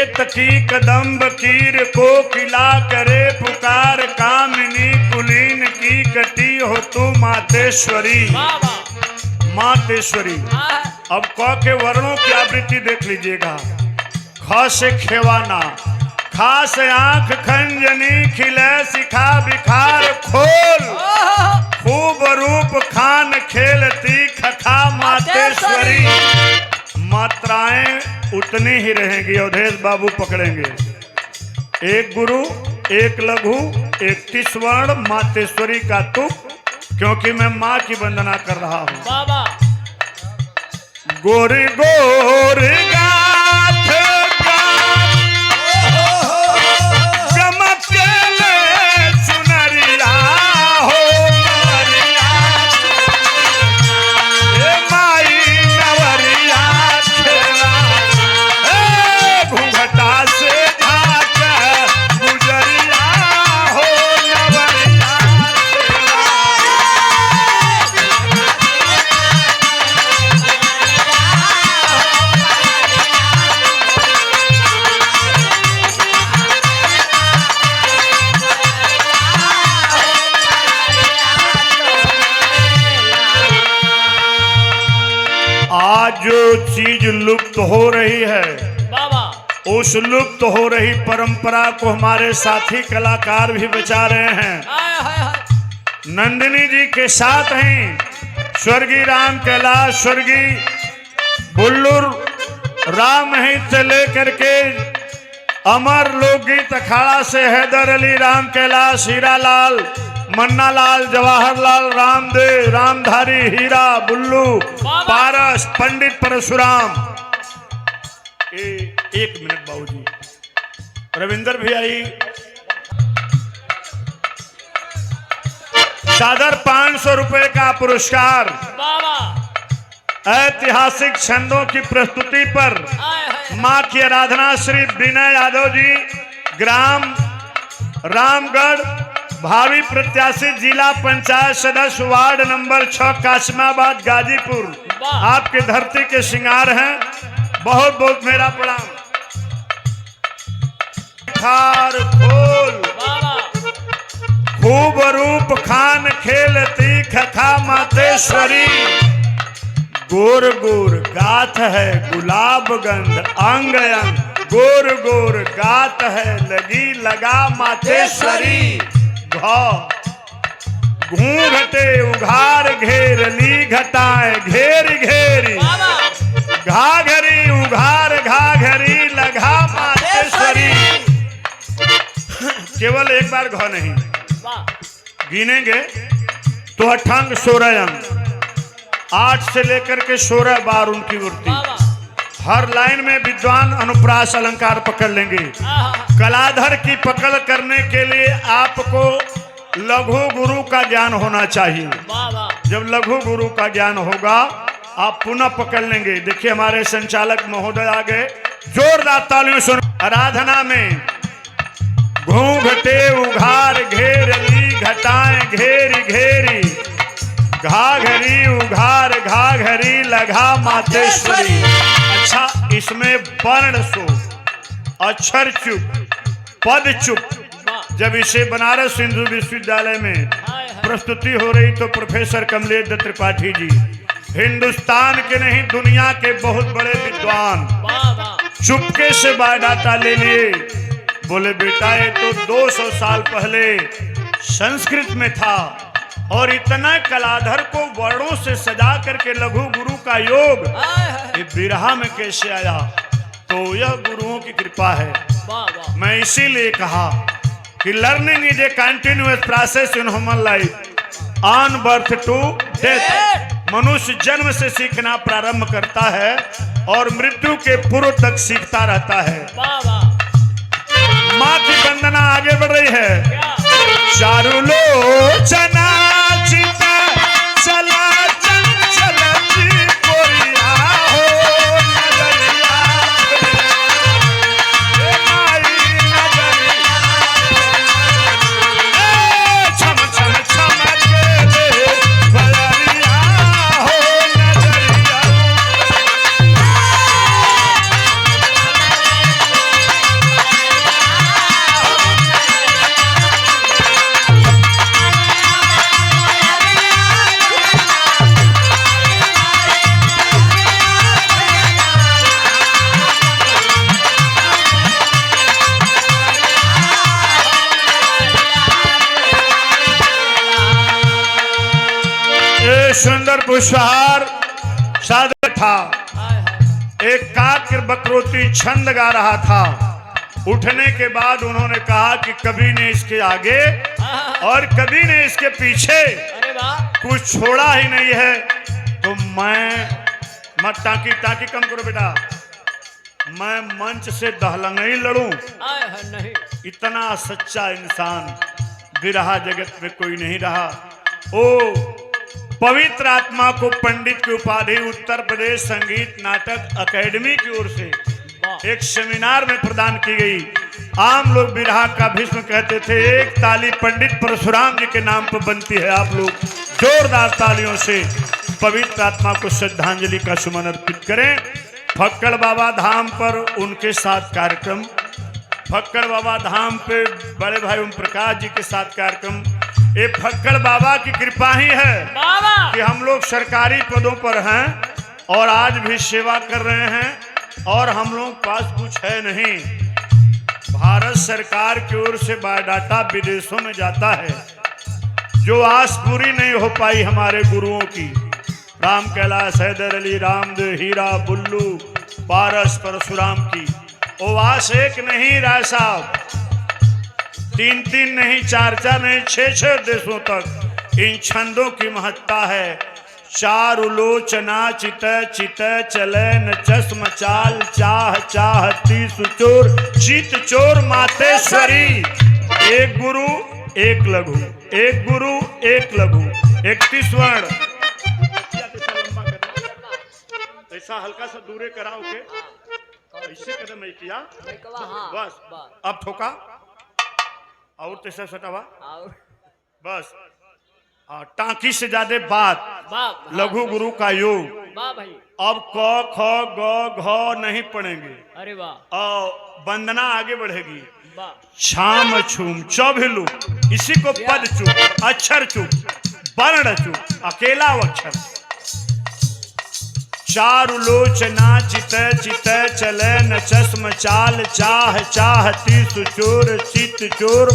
केत की कदम्ब कीर को किला करे पुकार, कामिनी कुलीन की कटी हो तू मातेश्वरी। मातेश्वरी। अब क के वर्णों की आवृत्ति देख लीजिएगा। ख से खेवाना, खा से आंख खंजनी खिले सिखा बिखार खोल, खूब रूप खान खेलती खखा मातेश्वरी। मात्राएं उतनी ही रहेंगी, अवधेश बाबू पकड़ेंगे। एक गुरु, एक लघु, 31 वर्ण, मातेश्वरी का तुक, क्योंकि मैं माँ की वंदना कर रहा हूँ। गोरी गोरी गाथ जो चीज लुप्त हो रही है, उस लुप्त हो रही परंपरा को हमारे साथी कलाकार भी बचा रहे हैं। नंदिनी जी के साथ हैं स्वर्गीय राम कैलाश, स्वर्गीय बुल्लुर राम ही से लेकर के अमर लोकगीत अखाड़ा से हैदर अली, राम कैलाश, हीरा लाल, मन्ना लाल, जवाहरलाल, रामदेव, रामधारी, हीरा, बुल्लू, पारस, पंडित परशुराम। एक मिनट बाबूजी, रविंदर भी आई। सादर 500 रुपए का पुरस्कार ऐतिहासिक छंदों की प्रस्तुति पर मां की आराधना श्री विनय यादव जी, ग्राम रामगढ़, भावी प्रत्याशी, जिला पंचायत सदस्य, वार्ड नंबर 6, कासिमाबाद, गाजीपुर। आपके धरती के श्रृंगार हैं, बहुत बहुत मेरा प्रणाम। खार खोल, खूब रूप खान खेलती खखा मातेश्वरी। गोर गोर गाथ है गुलाब गंध अंग अंग, गोर गोर गाथ है लगी लगा मातेश्वरी। घूंघटे उघार घेर ली घटाए घेर घेरी, घाघरी उघार घाघरी लगा मातेश्वरी। केवल एक बार घ नहीं गिनेंगे तो अठंग 16 अंग, 8 से लेकर के 16 बार उनकी मूर्ति। हर लाइन में विद्वान अनुप्रास अलंकार पकड़ लेंगे। कलाधर की पकड़ करने के लिए आपको लघु गुरु का ज्ञान होना चाहिए। जब लघु गुरु का ज्ञान होगा आप पुनः पकड़ लेंगे। देखिए हमारे संचालक महोदय आ गए, जोरदार तालियों सुन। आराधना में घूंघटे उघार घेर ली घटाएं घेरी घेरी, घाघरी उघार घाघरी लगा मातेश्वरी। अच्छा, इसमें वर्ण सो, अक्षर चुप, पद चुप। जब इसे बनारस हिंदू विश्वविद्यालय में प्रस्तुति हो रही तो प्रोफेसर कमलेश दत्त त्रिपाठी जी, हिंदुस्तान के नहीं दुनिया के बहुत बड़े विद्वान, चुपके से बायोडाटा ले लिए। बोले बेटा ये तो 200 साल पहले संस्कृत में था, और इतना कलाधर को वर्णों से सजा करके लघु गुरु का योग ये बिरहा में कैसे आया? तो यह गुरुओं की कृपा है। मैं इसीलिए कहा कि learning is a continuous process in human life on birth to death. मनुष्य जन्म से सीखना प्रारंभ करता है और मृत्यु के पूर्व तक सीखता रहता है। माँ की वंदना आगे बढ़ रही है। चारू लोचना चिता चला चंचल जी कोरिया हो नजरिया, ए माई नजरिया, छम छम छमके बलरिया हो नजरिया। बड़े सुंदर पुष्पहार सादर था। एक काक बकरोती छंद गा रहा था। उठने के बाद उन्होंने कहा कि कभी ने इसके आगे और कभी ने इसके पीछे कुछ छोड़ा ही नहीं है, तो मैं मत टाकी कम करो बेटा, मैं मंच से दहलंगई लड़ूं। नहीं इतना सच्चा इंसान विरहा जगत में कोई नहीं रहा। ओ पवित्र आत्मा को पंडित की उपाधि उत्तर प्रदेश संगीत नाटक अकेडमी की ओर से एक सेमिनार में प्रदान की गई। आम लोग विरहा का भीष्म कहते थे। एक ताली पंडित परशुराम जी के नाम पर बनती है। आप लोग जोरदार तालियों से पवित्र आत्मा को श्रद्धांजलि का सुमन अर्पित करें। फक्कड़ बाबा धाम पर उनके साथ कार्यक्रम, फक्कड़ बाबा धाम पे बड़े भाई ओम प्रकाश जी के साथ कार्यक्रम। ये फक्कड़ बाबा की कृपा ही है कि हम लोग सरकारी पदों पर हैं और आज भी सेवा कर रहे हैं और हम लोग पास कुछ है नहीं। भारत सरकार की ओर से बायोडाटा विदेशों में जाता है। जो आस पूरी नहीं हो पाई हमारे गुरुओं की, राम कैलाश, हैदर अली, रामदेव, हीरा, बुल्लू, पारस, परशुराम की, वो आस एक नहीं राय साहब, 3-3 नहीं, 4-4 नहीं, 6-6 देशों तक इन छंदों की महत्ता है। चार उलोचना चित चित चले न चश्म चाल चाह चाहती सुचोर चित चोर मातेश्वरी। एक गुरु एक लघु, एक गुरु एक लघु, 31 वर्ण। ऐसा हल्का सा दूरे कराओ के ऐसे कदम नहीं किया, बस अब ठोका और तेसर सटावा, बस टांकी से ज्यादा बात। लघु गुरु का योग। अब क ख ग घ नहीं पढ़ेंगे। अरे वाह। और वंदना आगे बढ़ेगी। छाम छूम चौभिलु, इसी को पद चुप, अक्षर चुप, वर्ण चुप, अकेला अक्षर। चारु लोचना चित चित चले न चश्म चाल चाह चाहती सुचोर चित चोर।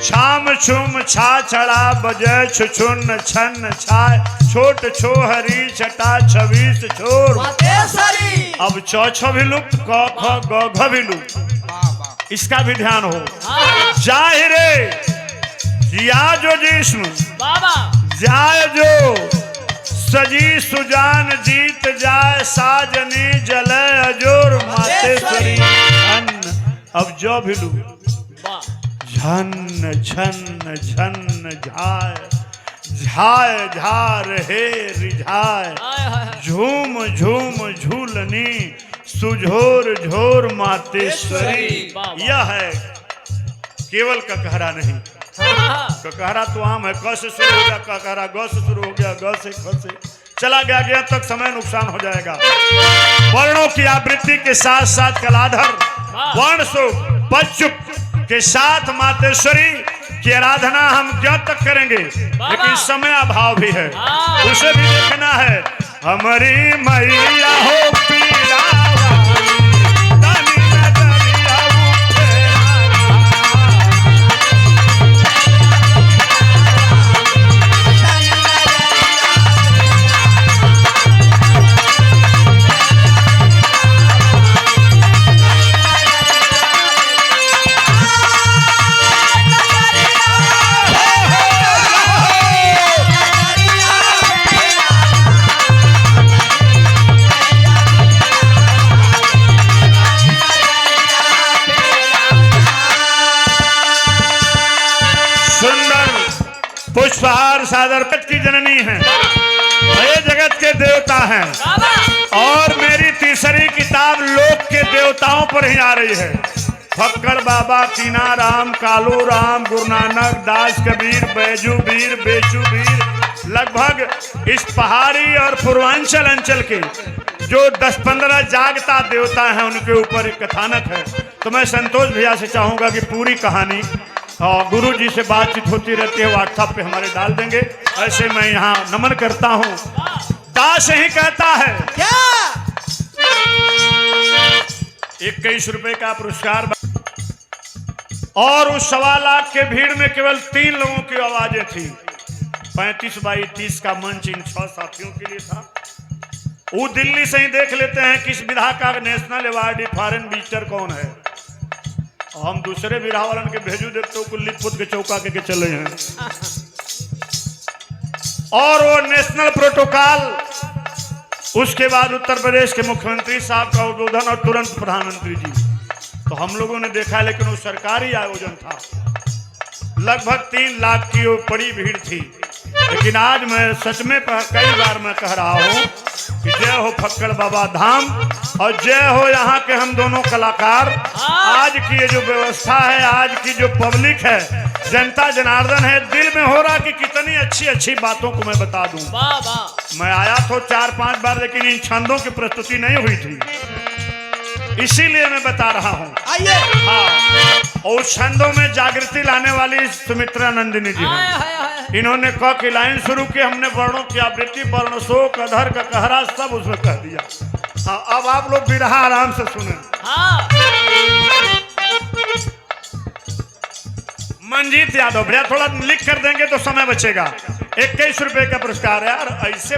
छाम छुम छा छड़ा बजे छुछुन छन छाय छोट छोहरी छटा 26 छोर। अब चौ भी लुप्त, क ख ग घ भी लुप्त। इसका भी ध्यान हो। जाहिरे जिया जो जिस्म जाय जो सजी सुजान जीत जाए साजनी जले अजोर मातेश्वरी अन्न। अब जो भी लू झन झन झन झाय झाय झार हे रिझाय झूम झूम झूलनी सुझोर झोर मातेश्वरी। यह है केवल ककहरा नहीं। ककहरा तो आम है। क से शुरू हो गया ककहरा, ग से शुरू हो गया, ग से ख से चला गया, गया तक समय नुकसान हो जाएगा। वर्णों की आवृत्ति के साथ साथ कलाधर वर्ण सो पचुप के साथ मातेश्वरी की आराधना हम क्या तक करेंगे, लेकिन समय अभाव भी है, उसे भी देखना है। हमारी मैया हो पीरा पुष्पहार सादर की जननी है, ये जगत के देवता हैं। और मेरी तीसरी किताब लोक के देवताओं पर ही आ रही है। फक्कड़ बाबा, कीना राम, कालू राम, गुरु नानक, दास कबीर, बैजू वीर, बेचू वीर, लगभग इस पहाड़ी और पूर्वांचल अंचल के जो 10-15 जागता देवता हैं उनके ऊपर एक कथानक है। तो मैं संतोष भैया से चाहूंगा कि पूरी कहानी गुरु जी से बातचीत होती रहती है, व्हाट्सएप पे हमारे डाल देंगे। ऐसे मैं यहाँ नमन करता हूँ। दास ही कहता है क्या 21 रुपए का पुरस्कार, और उस 1.25 लाख के भीड़ में केवल 3 लोगों की आवाजें थी। 35x30 का मंच इन 6 साथियों के लिए था। वो दिल्ली से ही देख लेते हैं किस विधा का नेशनल अवार्डी फॉरेन विजिटर कौन है। हम दूसरे विधा वालन के भेजू देखते हो कुल्ली पुत के चौका के चले हैं। और वो नेशनल प्रोटोकॉल, उसके बाद उत्तर प्रदेश के मुख्यमंत्री साहब का उद्बोधन और तुरंत प्रधानमंत्री जी। तो हम लोगों ने देखा, लेकिन वो सरकारी आयोजन था, लगभग 3 लाख की वो बड़ी भीड़ थी। लेकिन आज मैं सच में कई बार मैं कह रहा हूँ कि जय हो फक्कड़ बाबा धाम और जय हो यहाँ के हम दोनों कलाकार। आज की ये जो व्यवस्था है, आज की जो पब्लिक है, जनता जनार्दन है, दिल में हो रहा कि कितनी अच्छी अच्छी बातों को मैं बता दूं। मैं आया तो 4-5 बार, लेकिन इन छंदों की प्रस्तुति नहीं हुई थी, इसीलिए मैं बता रहा हूँ। हाँ, और छंदों में जागृति लाने वाली सुमित्रा नंदिनी जी हैं। इन्होंने क की लाइन शुरू की, हमने वर्णों की आवृत्ति, वर्ण शोक, अधर का कहरा सब उसमें कह दिया। हाँ, अब आप लोग बिरहा आराम से सुने। मंजीत यादव भैया थोड़ा लिख कर देंगे तो समय बचेगा। 21 रुपए का पुरस्कार है यार, ऐसे